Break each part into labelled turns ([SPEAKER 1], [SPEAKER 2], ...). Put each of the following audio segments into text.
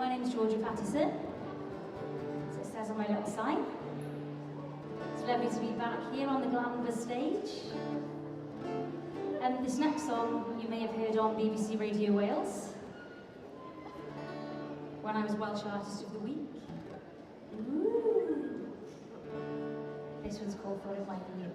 [SPEAKER 1] My name's Georgia Pattison, as it says on my little sign. It's lovely to be back here on the Glamva stage. And this next song you may have heard on BBC Radio Wales when I was Welsh Artist of the Week. Ooh. This one's called Thought It Might Be You.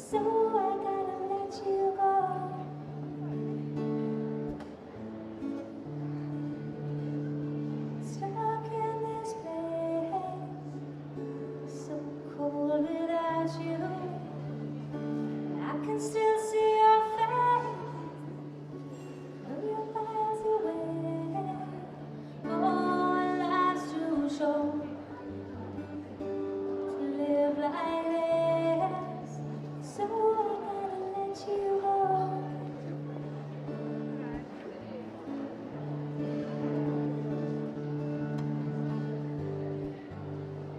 [SPEAKER 1] So I gotta let you go. Stuck in this place, so cold without you. I can still see your face, though you're miles away. Oh, life's too short to live like this, so I gotta let you go.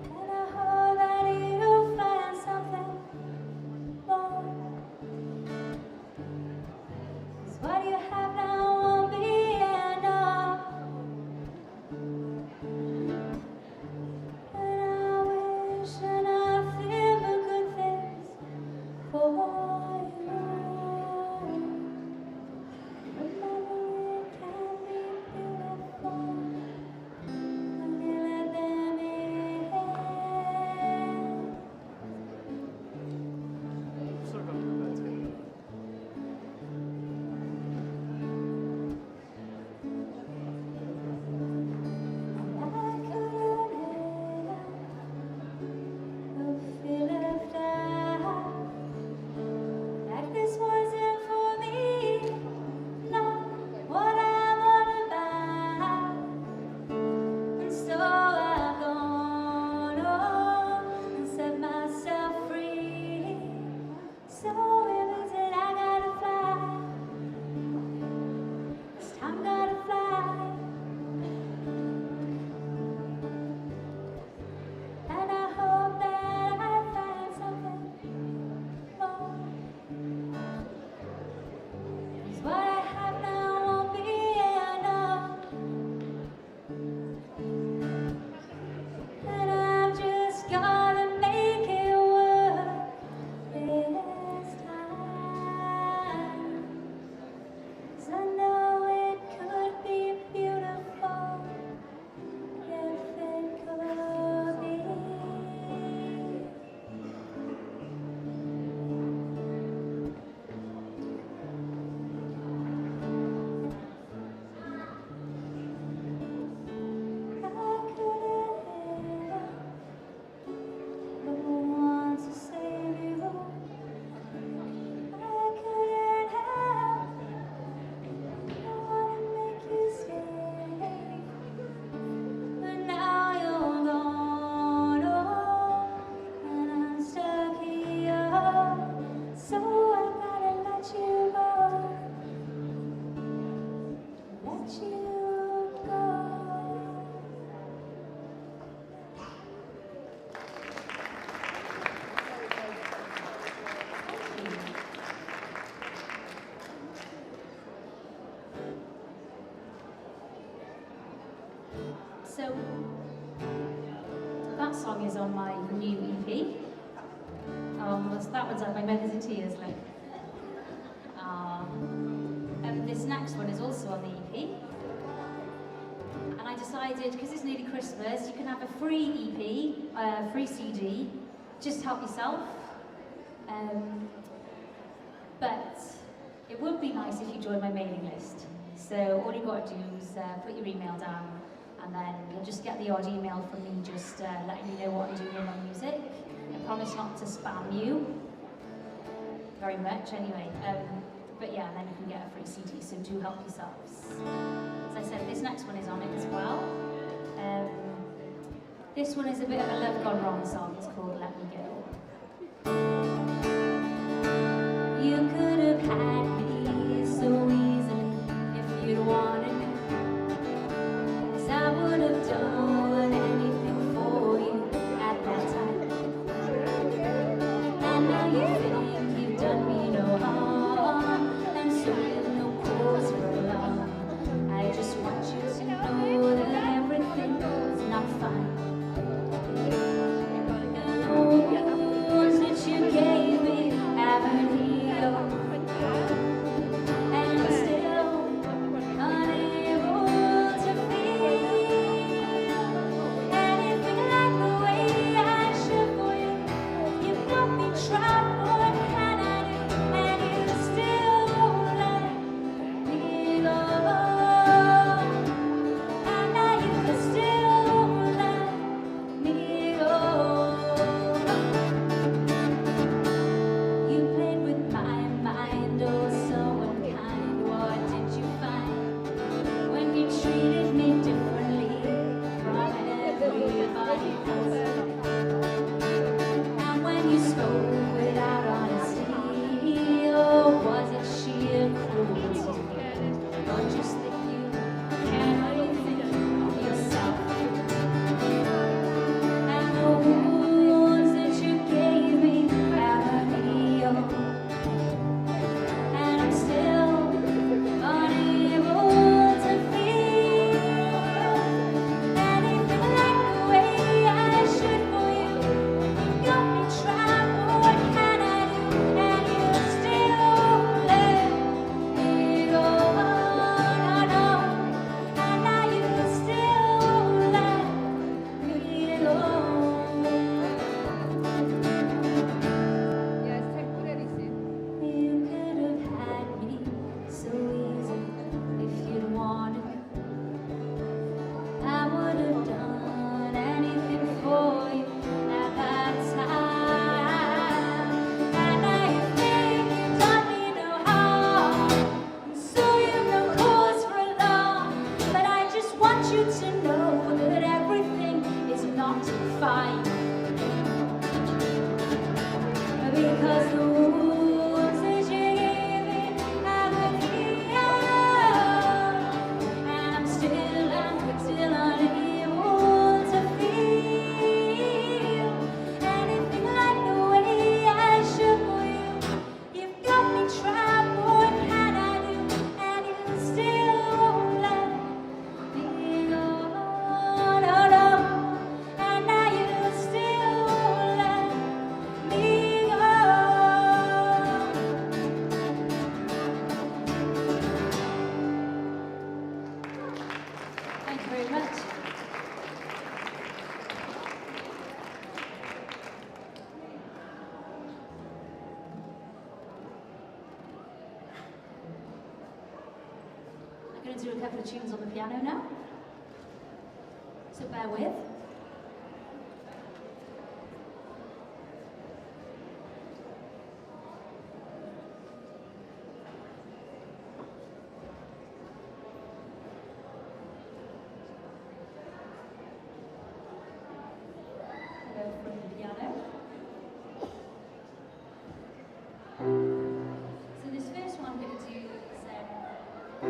[SPEAKER 1] And I hope that you find something more. 'Cause what you have now won't be enough. And I wish and I feel the good things for you. Remember, it can be beautiful when you let them in. I couldn't help but feel left out. Like this wasn't for me, not what I'm all about. And so I've gone on and set myself free. So it means that I gotta fly. This time gotta fly. And I hope that I find something more. 'Cause what I have now won't be enough. And I've just gotta make it work this time. 'Cause I know it could be beautiful if it could be. I couldn't help but want to save you. I couldn't help but want to make you stay. But now you're gone, oh, and I'm stuck here. So I gotta let you go. Let you go. So that song is on my new EP. That one's at my Mothers in Tears, like. And this next one is also on the EP. And I decided, because it's nearly Christmas, you can have a free EP, free CD, just help yourself. But it would be nice if you joined my mailing list. So all you've got to do is put your email down, and then you'll just get the odd email from me just letting you know what I'm doing in my music. I promise not to spam you very much anyway. But yeah, then you can get a free CD, so do help yourselves. As I said, this next one is on it as well. This one is a bit of a love gone wrong song. It's called Let Me Go. You could have had me so easily if you'd wanted me, 'cause I would have done anything for you at that time. And now you think you've done me no harm, and so with no cause for alarm, I just want you to know that everything is not fine. And the wounds that you gave me haven't healed, and I'm still unable to feel anything like the way I should for you. You've got me trapped, what can I going to do a couple of tunes on the piano now, so bear with. From the piano. So this first one I'm going to do is it's a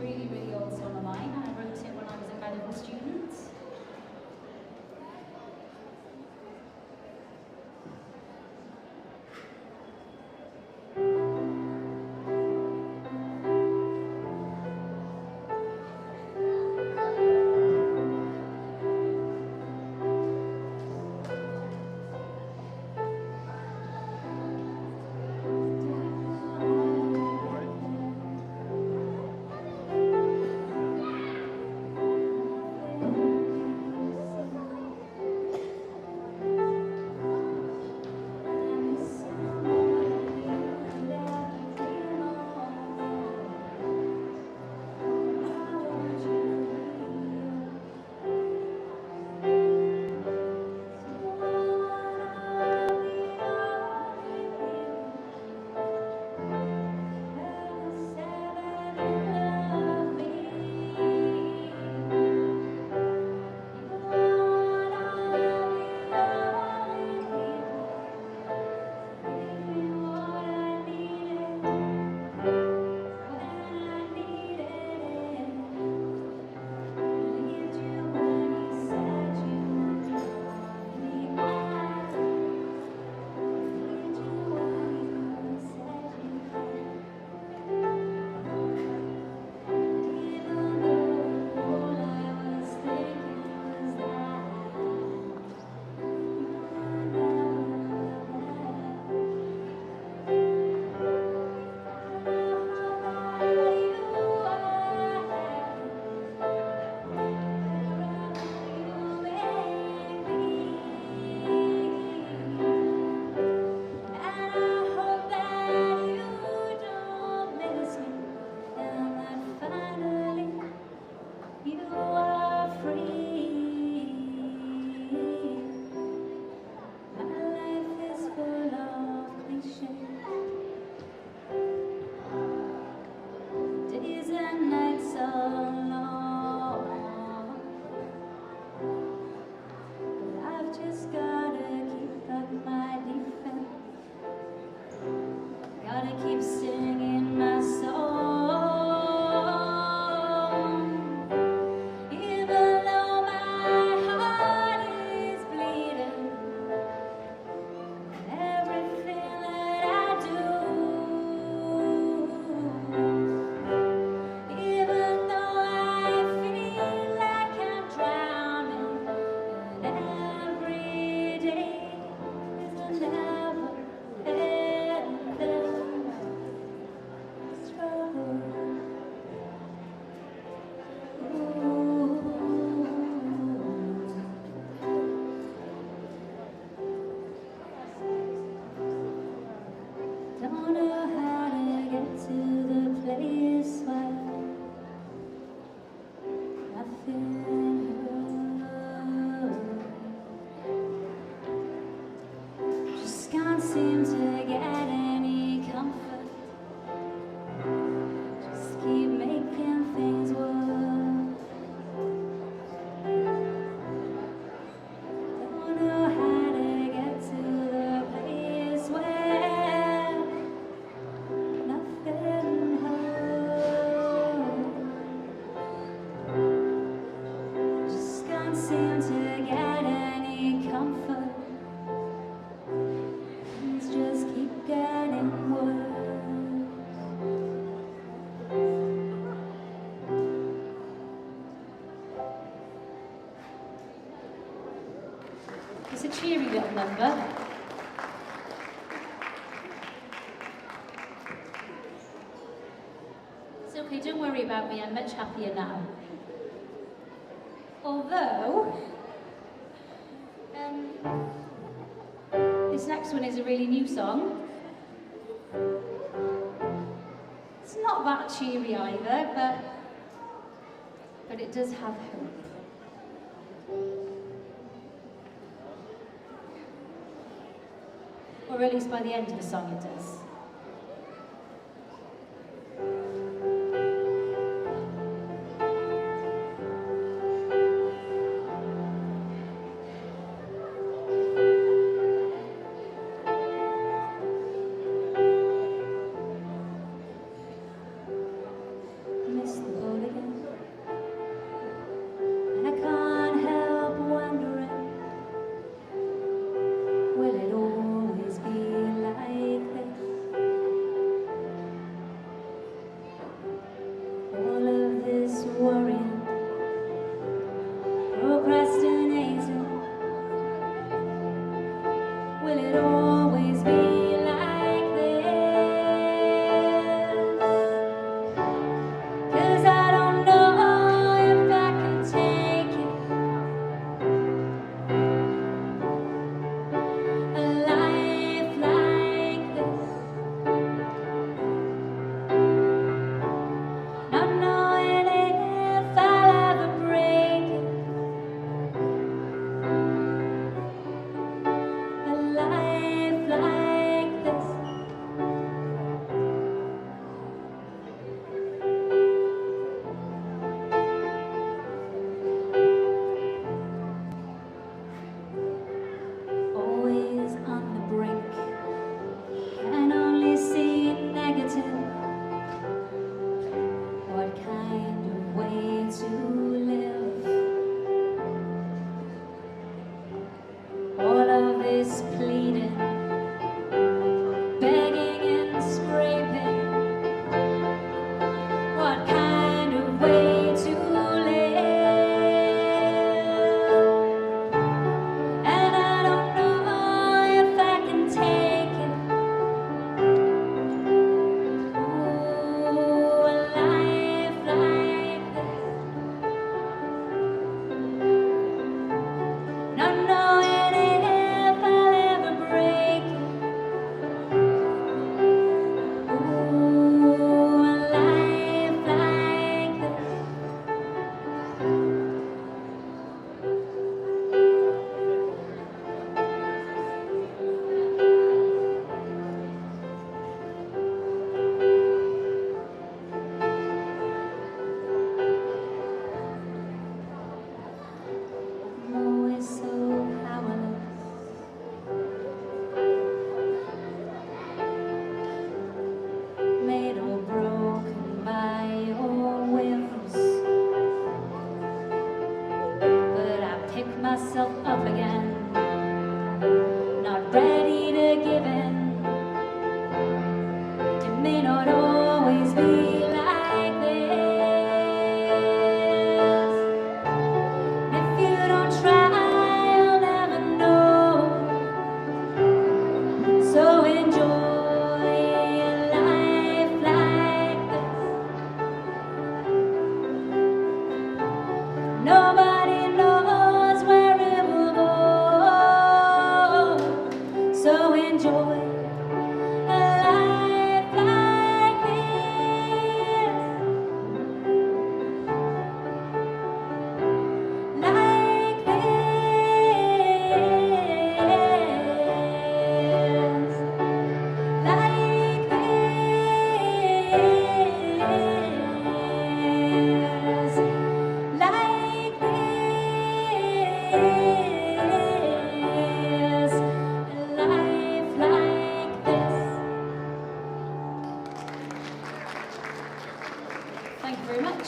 [SPEAKER 1] really, really old song of mine, and I wrote it when I was a medical student. It's a cheery little number. It's okay, don't worry about me, I'm much happier now. Although, this next one is a really new song. It's not that cheery either, but it does have hope. Or at least by the end of the song it does.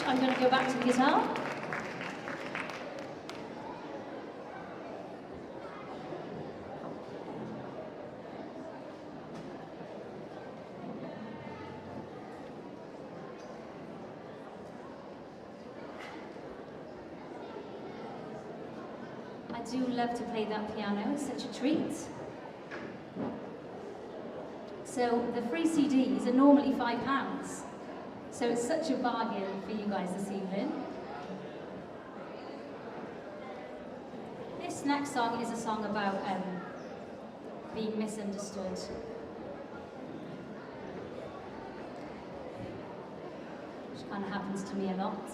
[SPEAKER 1] I'm going to go back to the guitar. I do love to play that piano, it's such a treat. So the free CDs are normally £5. So it's such a bargain for you guys this evening. This next song is a song about being misunderstood. which kind of happens to me a lot.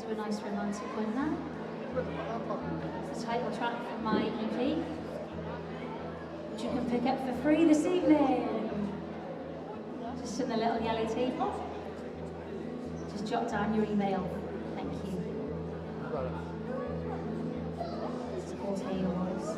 [SPEAKER 1] A nice romantic one now. It's the title track from my EP, which you can pick up for free this evening. Just in the little yellow table. Just jot down your email. Thank you. It's called Hey Your Voice.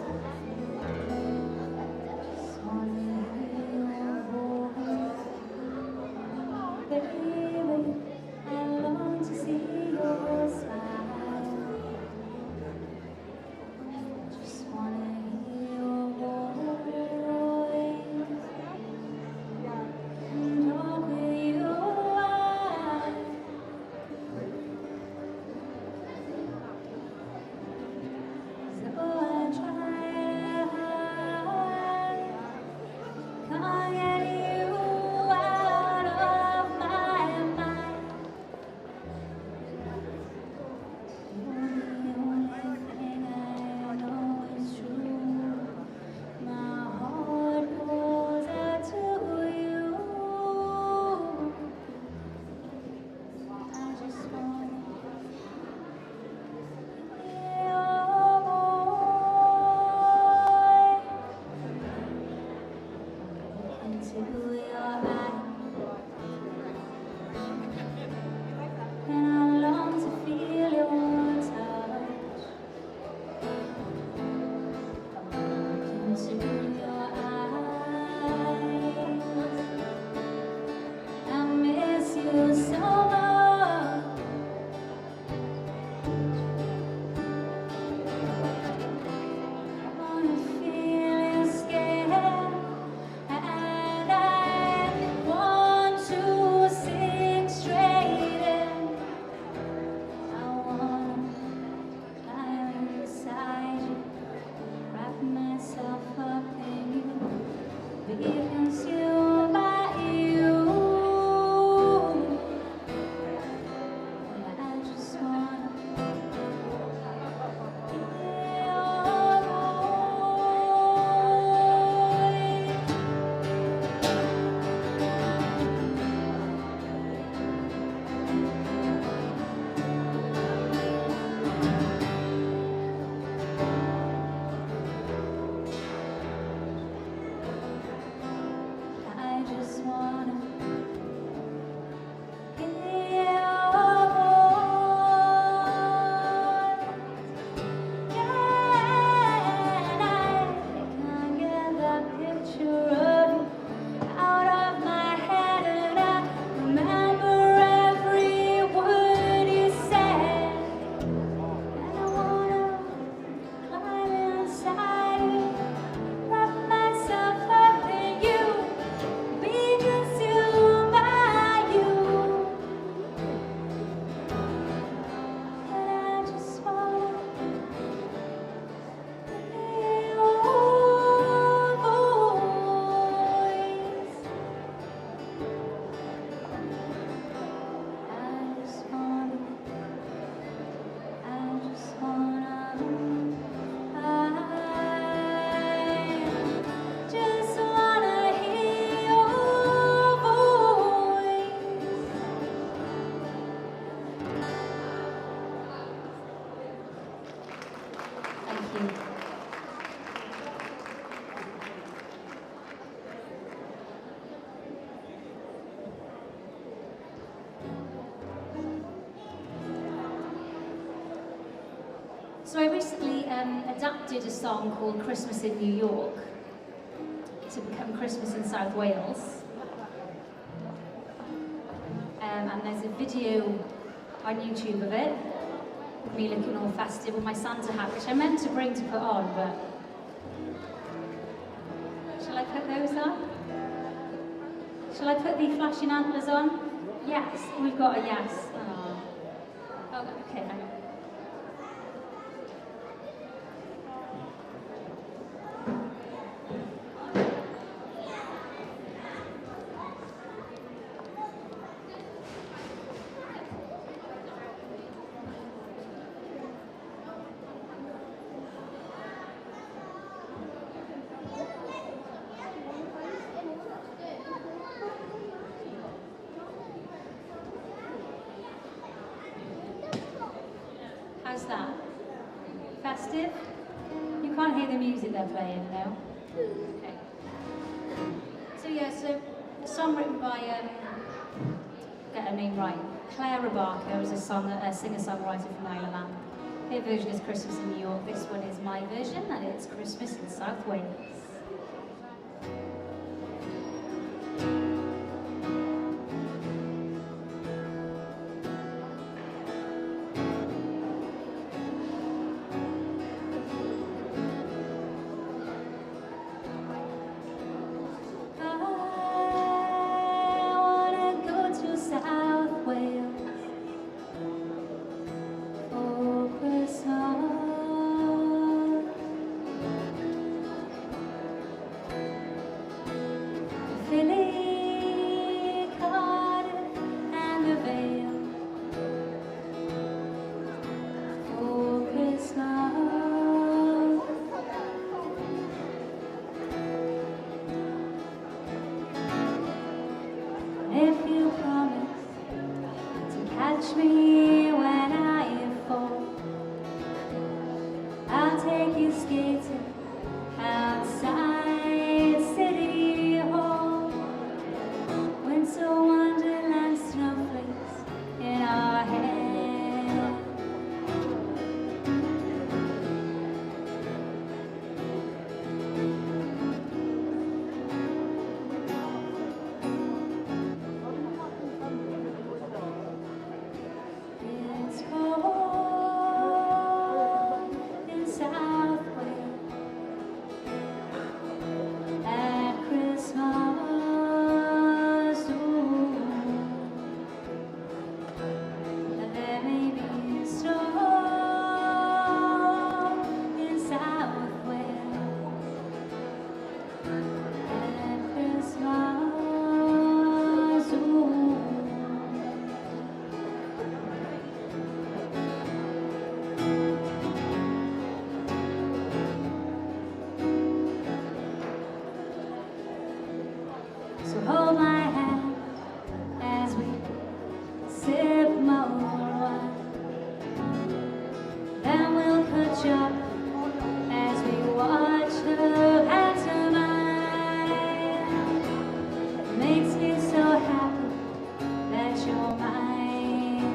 [SPEAKER 1] And I long to feel adapted a song called Christmas in New York to become Christmas in South Wales. And there's a video on YouTube of it, with me looking all festive with my Santa hat, which I meant to bring to put on, but... Shall I put those on? Shall I put the flashing antlers on? Yes, we've got a yes. Oh, okay, hang on. How's that? Festive? You can't hear the music they're playing, no? Okay. So yeah, so a song written by, get her name right, Claire Rabaka is a singer-songwriter from Isle of Man. Her version is Christmas in New York. This one is my version, and it's Christmas in South Wales. If you promise to catch me when I fall, I'll take you skating outside City Hall. Winter wonderland, snowflakes in our hair. So hold my hand as we sip more wine. Then we'll catch up as we watch the pantomime. It makes me so happy that you're mine.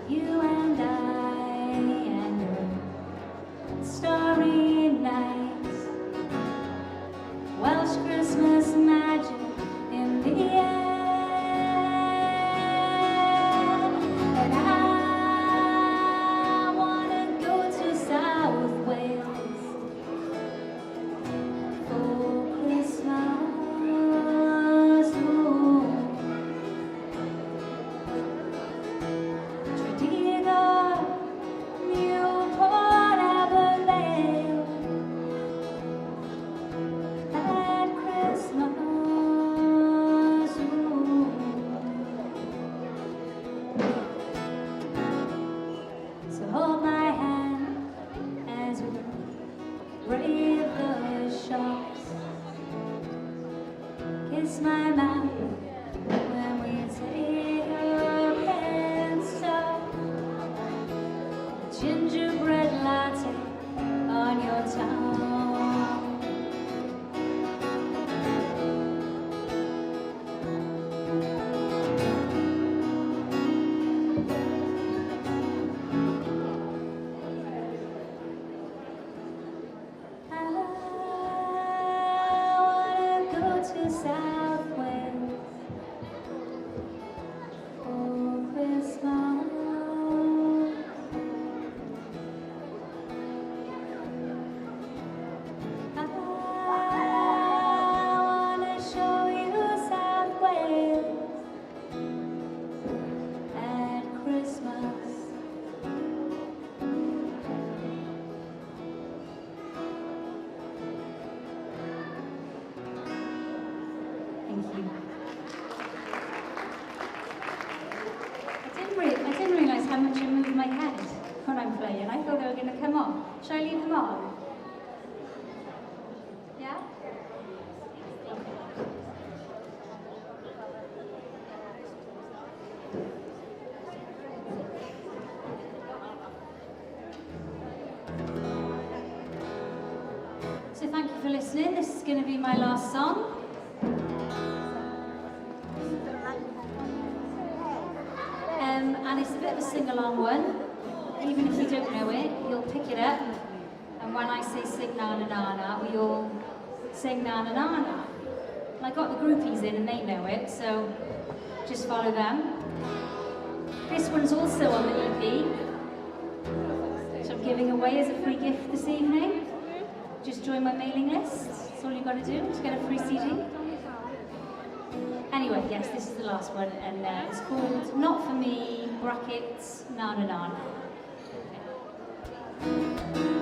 [SPEAKER 1] You and I. Starry nights, Welsh Christmas magic in the air, and I wanna go to South you. I didn't realise how much I moved my head when I'm playing. I thought they were going to come off. Should I leave them on? Yeah? So thank you for listening. This is going to be my last song. And it's a bit of a sing-along one. Even if you don't know it, you'll pick it up. And when I say sing na na na na, we all sing na na na na. And I got the groupies in and they know it, so just follow them. This one's also on the EP, which I'm giving away as a free gift this evening. Just join my mailing list. That's all you've got to do, just get a free CD. Anyway, yes, this is the last one, and it's called Not For Me, brackets, na na na na. Okay.